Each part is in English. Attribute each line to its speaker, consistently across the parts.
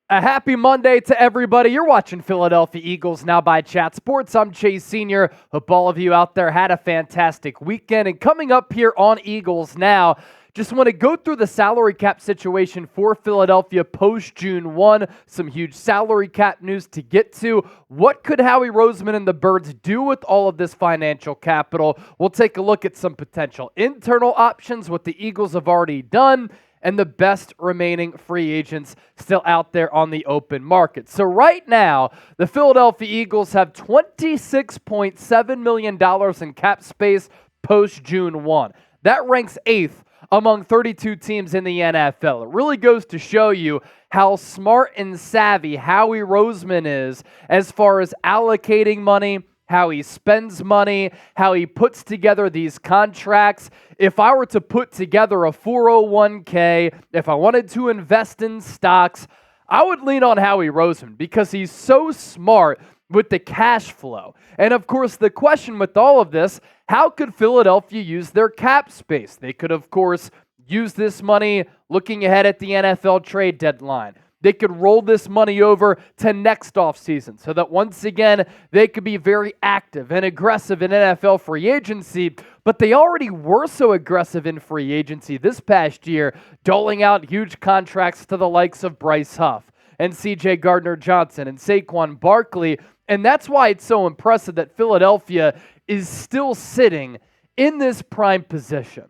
Speaker 1: A happy Monday to everybody. You're watching Philadelphia Eagles Now by Chat Sports. I'm Chase Sr. Hope all of you out there had a fantastic weekend. And coming up here on Eagles Now, just want to go through the salary cap situation for Philadelphia post-June 1. Some huge salary cap news to get to. What could Howie Roseman and the Birds do with all of this financial capital? We'll take a look at some potential internal options, what the Eagles have already done, and the best remaining free agents still out there on the open market. So right now, the Philadelphia Eagles have $26.7 million in cap space post-June 1. That ranks 8th among 32 teams in the NFL. It really goes to show you how smart and savvy Howie Roseman is as far as allocating money, how he spends money, how he puts together these contracts. If I were to put together a 401k, if I wanted to invest in stocks, I would lean on Howie Roseman because he's so smart with the cash flow. And of course, the question with all of this, how could Philadelphia use their cap space? They could, of course, use this money looking ahead at the NFL trade deadline. They could roll this money over to next offseason so that once again, they could be very active and aggressive in NFL free agency, but they already were so aggressive in free agency this past year, doling out huge contracts to the likes of Bryce Huff and C.J. Gardner-Johnson and Saquon Barkley, and that's why it's so impressive that Philadelphia is still sitting in this prime position.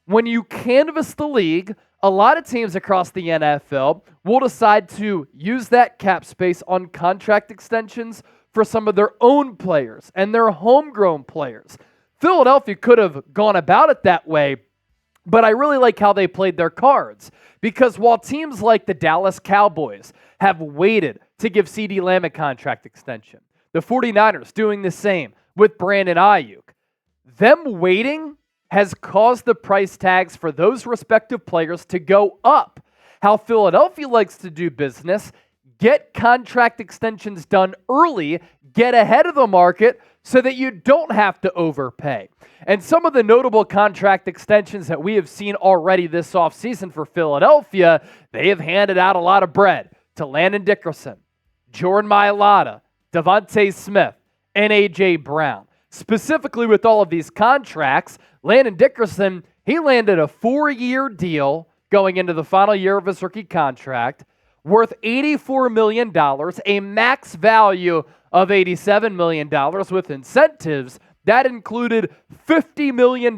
Speaker 1: When you canvass the league, a lot of teams across the NFL will decide to use that cap space on contract extensions for some of their own players and their homegrown players. Philadelphia could have gone about it that way, but I really like how they played their cards because while teams like the Dallas Cowboys have waited to give CeeDee Lamb a contract extension, the 49ers doing the same with Brandon Ayuk, them waiting has caused the price tags for those respective players to go up. How Philadelphia likes to do business, get contract extensions done early, get ahead of the market so that you don't have to overpay. And some of the notable contract extensions that we have seen already this offseason for Philadelphia, they have handed out a lot of bread to Landon Dickerson, Jordan Mailata, DeVonta Smith, and A.J. Brown. Specifically with all of these contracts, Landon Dickerson, he landed a 4-year deal going into the final year of his rookie contract worth $84 million, a max value of $87 million with incentives. That included $50 million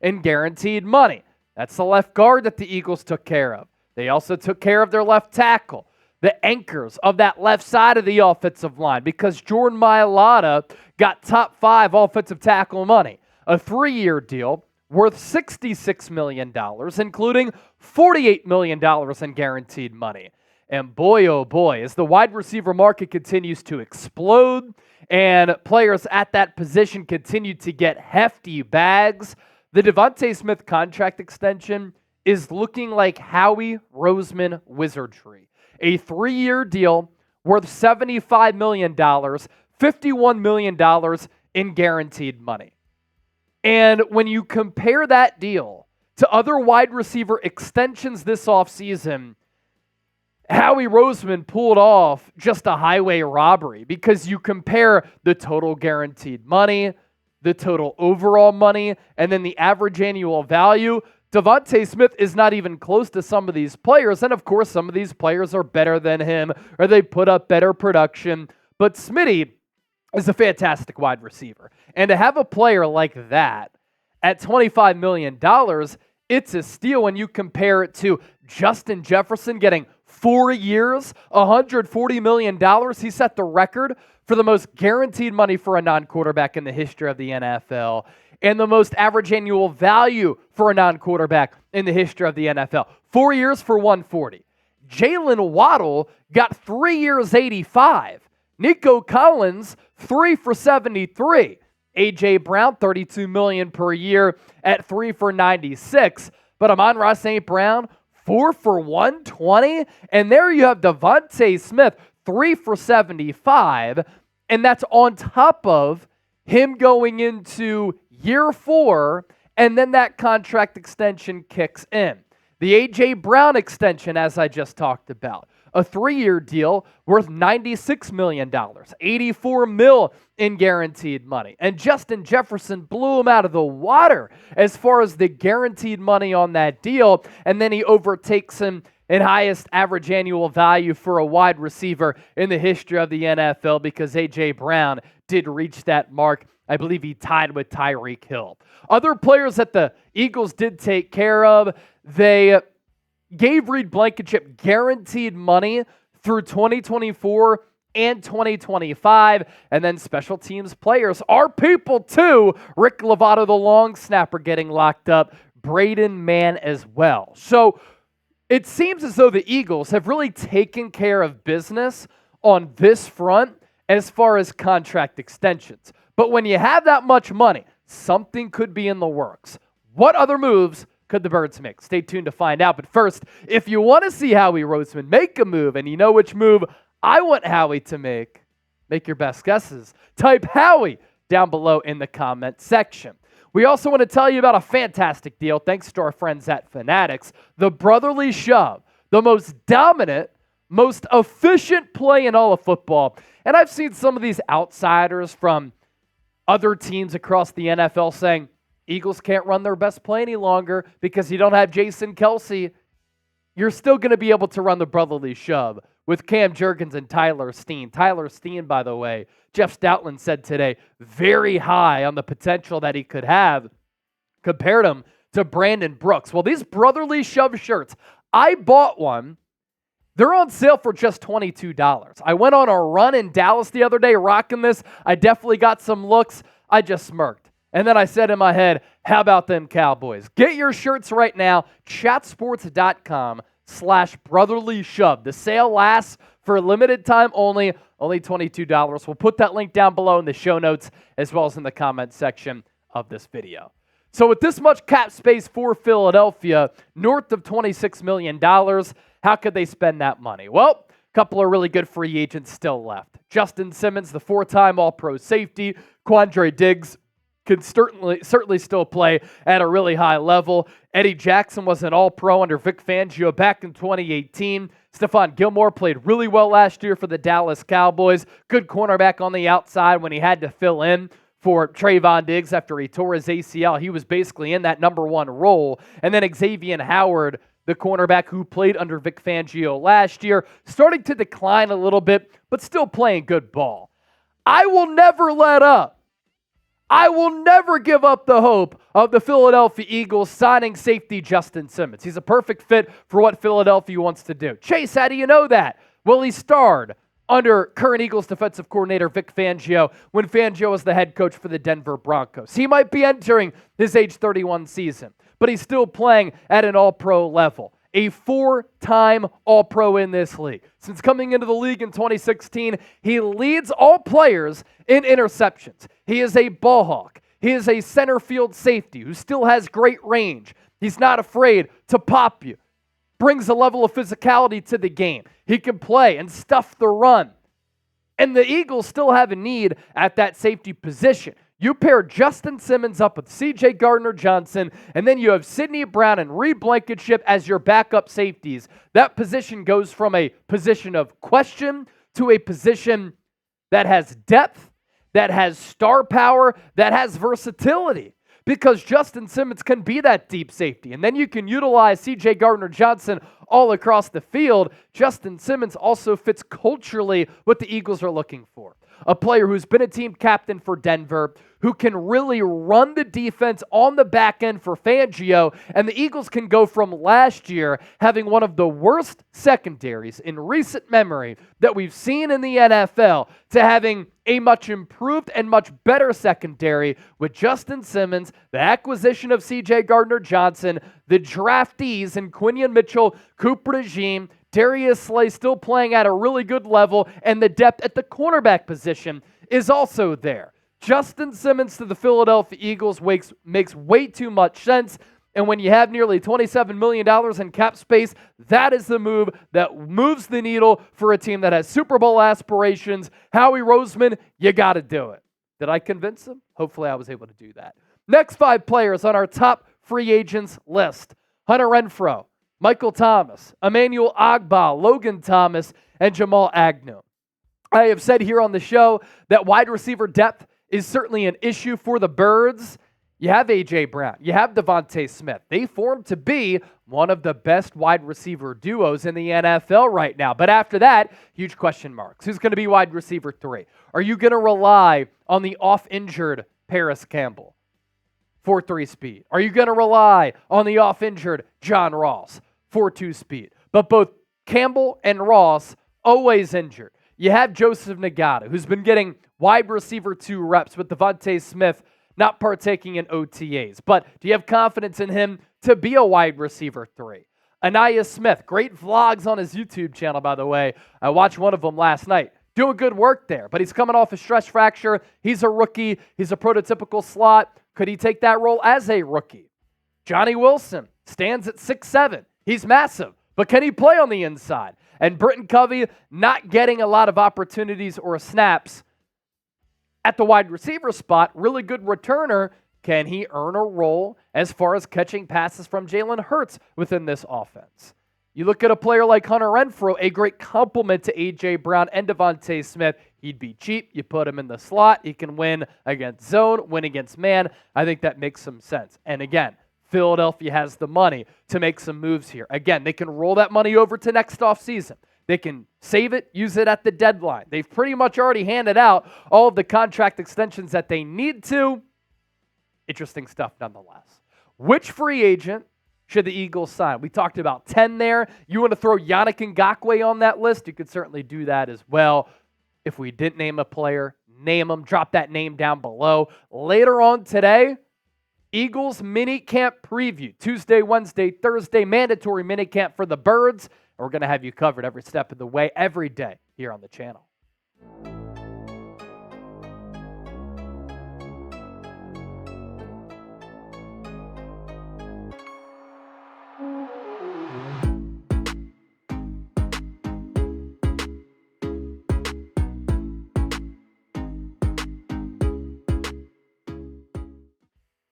Speaker 1: in guaranteed money. That's the left guard that the Eagles took care of. They also took care of their left tackle, the anchors of that left side of the offensive line, because Jordan Mailata got top 5 offensive tackle money. A 3-year deal worth $66 million, including $48 million in guaranteed money. And boy, oh boy, as the wide receiver market continues to explode and players at that position continue to get hefty bags, the DeVonta Smith contract extension is looking like Howie Roseman wizardry. A 3-year deal worth $75 million, $51 million in guaranteed money. And when you compare that deal to other wide receiver extensions this offseason, Howie Roseman pulled off just a highway robbery because you compare the total guaranteed money, the total overall money, and then the average annual value. DeVonta Smith is not even close to some of these players, and of course some of these players are better than him or they put up better production, but Smitty is a fantastic wide receiver. And to have a player like that at $25 million, it's a steal when you compare it to Justin Jefferson getting 4 years, $140 million. He set the record for the most guaranteed money for a non-quarterback in the history of the NFL and the most average annual value for a non-quarterback in the history of the NFL. 4 years for $140. Jaylen Waddle got 3 years, $85. Nico Collins, 3 for $73. A.J. Brown, $32 million per year at 3 for $96. But Amon-Ra St. Brown, 4 for $120. And there you have DeVonta Smith, 3 for $75. And that's on top of him going into year 4, and then that contract extension kicks in. The A.J. Brown extension, as I just talked about, a 3-year deal worth $96 million, $84 million in guaranteed money. And Justin Jefferson blew him out of the water as far as the guaranteed money on that deal, and then he overtakes him in highest average annual value for a wide receiver in the history of the NFL because A.J. Brown did reach that mark. I believe he tied with Tyreek Hill. Other players that the Eagles did take care of, they gave Reed Blankenship guaranteed money through 2024 and 2025, and then special teams players are people too. Rick Lovato, the long snapper, getting locked up. Braden Mann as well. So it seems as though the Eagles have really taken care of business on this front as far as contract extensions. But when you have that much money, something could be in the works. What other moves could the Birds make? Stay tuned to find out. But first, if you want to see Howie Roseman make a move, and you know which move I want Howie to make your best guesses. Type Howie down below in the comment section. We also want to tell you about a fantastic deal, thanks to our friends at Fanatics. The Brotherly Shove, the most dominant, most efficient play in all of football. And I've seen some of these outsiders from other teams across the NFL saying, Eagles can't run their best play any longer because you don't have Jason Kelce. You're still going to be able to run the Brotherly Shove with Cam Jurgens and Tyler Steen. Tyler Steen, by the way, Jeff Stoutland said today, very high on the potential that he could have. Compared him to Brandon Brooks. Well, these Brotherly Shove shirts, I bought one. They're on sale for just $22. I went on a run in Dallas the other day rocking this. I definitely got some looks. I just smirked. And then I said in my head, how about them Cowboys? Get your shirts right now, chatsports.com/brotherly shove. The sale lasts for a limited time only $22. We'll put that link down below in the show notes as well as in the comment section of this video. So with this much cap space for Philadelphia, north of $26 million, how could they spend that money? Well, a couple of really good free agents still left. Justin Simmons, the 4-time All-Pro safety. Quandre Diggs could certainly still play at a really high level. Eddie Jackson was an All-Pro under Vic Fangio back in 2018. Stephon Gilmore played really well last year for the Dallas Cowboys. Good cornerback on the outside when he had to fill in for Trayvon Diggs after he tore his ACL. He was basically in that number one role. And then Xavier Howard, the cornerback who played under Vic Fangio last year, starting to decline a little bit, but still playing good ball. I will never let up. I will never give up the hope of the Philadelphia Eagles signing safety Justin Simmons. He's a perfect fit for what Philadelphia wants to do. Chase, how do you know that? Well, he starred under current Eagles defensive coordinator Vic Fangio when Fangio was the head coach for the Denver Broncos. He might be entering his age 31 season, but he's still playing at an all-pro level. A 4-time All-Pro in this league. Since coming into the league in 2016, he leads all players in interceptions. He is a ball hawk. He is a center field safety who still has great range. He's not afraid to pop you. Brings a level of physicality to the game. He can play and stuff the run. And the Eagles still have a need at that safety position. You pair Justin Simmons up with C.J. Gardner-Johnson, and then you have Sidney Brown and Reed Blankenship as your backup safeties. That position goes from a position of question to a position that has depth, that has star power, that has versatility. Because Justin Simmons can be that deep safety. And then you can utilize C.J. Gardner-Johnson all across the field. Justin Simmons also fits culturally what the Eagles are looking for. A player who's been a team captain for Denver, who can really run the defense on the back end for Fangio, and the Eagles can go from last year having one of the worst secondaries in recent memory that we've seen in the NFL to having a much improved and much better secondary with Justin Simmons, the acquisition of C.J. Gardner-Johnson, the draftees in Quinion Mitchell, Cooper DeJean, Darius Slay still playing at a really good level, and the depth at the cornerback position is also there. Justin Simmons to the Philadelphia Eagles makes way too much sense, and when you have nearly $27 million in cap space, that is the move that moves the needle for a team that has Super Bowl aspirations. Howie Roseman, you got to do it. Did I convince him? Hopefully I was able to do that. Next 5 players on our top free agents list. Hunter Renfrow, Michael Thomas, Emmanuel Ogbah, Logan Thomas, and Jamal Agnew. I have said here on the show that wide receiver depth is certainly an issue for the Birds. You have A.J. Brown. You have DeVonta Smith. They form to be one of the best wide receiver duos in the NFL right now. But after that, huge question marks. Who's going to be wide receiver 3? Are you going to rely on the off-injured Paris Campbell? 4.3 speed. Are you going to rely on the off-injured John Ross? 4.2 speed. But both Campbell and Ross always injured. You have Joseph Ngata, who's been getting wide receiver 2 reps with DeVonta Smith not partaking in OTAs. But do you have confidence in him to be a wide receiver 3? Anaya Smith, great vlogs on his YouTube channel, by the way. I watched one of them last night. Doing good work there, but he's coming off a stress fracture. He's a rookie. He's a prototypical slot. Could he take that role as a rookie? Johnny Wilson stands at 6'7". He's massive, but can he play on the inside? And Britton Covey not getting a lot of opportunities or snaps at the wide receiver spot. Really good returner. Can he earn a role as far as catching passes from Jalen Hurts within this offense? You look at a player like Hunter Renfrow, a great complement to A.J. Brown and DeVonta Smith. He'd be cheap. You put him in the slot. He can win against zone, win against man. I think that makes some sense. And again, Philadelphia has the money to make some moves here. Again, they can roll that money over to next offseason. They can save it, use it at the deadline. They've pretty much already handed out all of the contract extensions that they need to. Interesting stuff nonetheless. Which free agent should the Eagles sign? We talked about 10 there. You want to throw Yannick Ngakoue on that list? You could certainly do that as well. If we didn't name a player, name them. Drop that name down below. Later on today, Eagles mini camp preview. Tuesday, Wednesday, Thursday, mandatory mini camp for the Birds. And we're going to have you covered every step of the way, every day here on the channel.